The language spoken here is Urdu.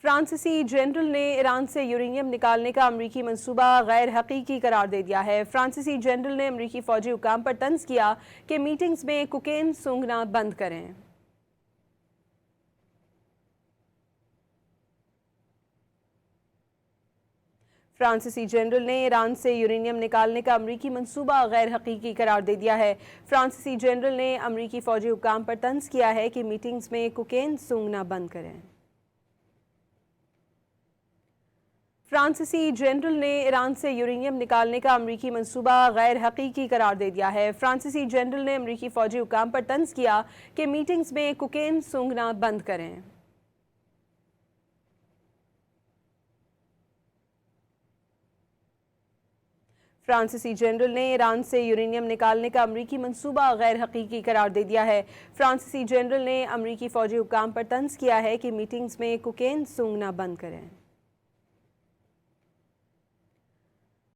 فرانسیسی جنرل نے ایران سے یورینیم نکالنے کا امریکی منصوبہ غیر حقیقی قرار دے دیا ہے۔ فرانسیسی جنرل نے امریکی فوجی حکام پر طنز کیا کہ میٹنگز میں کوکین سونگھنا بند کریں۔ فرانسیسی جنرل نے ایران سے یورینیم نکالنے کا امریکی منصوبہ غیر حقیقی قرار دے دیا ہے۔ فرانسیسی جنرل نے امریکی فوجی حکام پر طنز کیا ہے کہ میٹنگز میں کوکین سونگھنا بند کریں۔ فرانسیسی جنرل نے ایران سے یورینیم نکالنے کا امریکی منصوبہ غیر حقیقی قرار دے دیا ہے۔ فرانسیسی جنرل نے امریکی فوجی حکام پر طنز کیا کہ میٹنگز میں کوکین سونگھنا بند کریں۔ فرانسیسی جنرل نے ایران سے یورینیم نکالنے کا امریکی منصوبہ غیر حقیقی قرار دے دیا ہے۔ فرانسیسی جنرل نے امریکی فوجی حکام پر طنز کیا ہے کہ میٹنگز میں کوکین سونگھنا بند کریں۔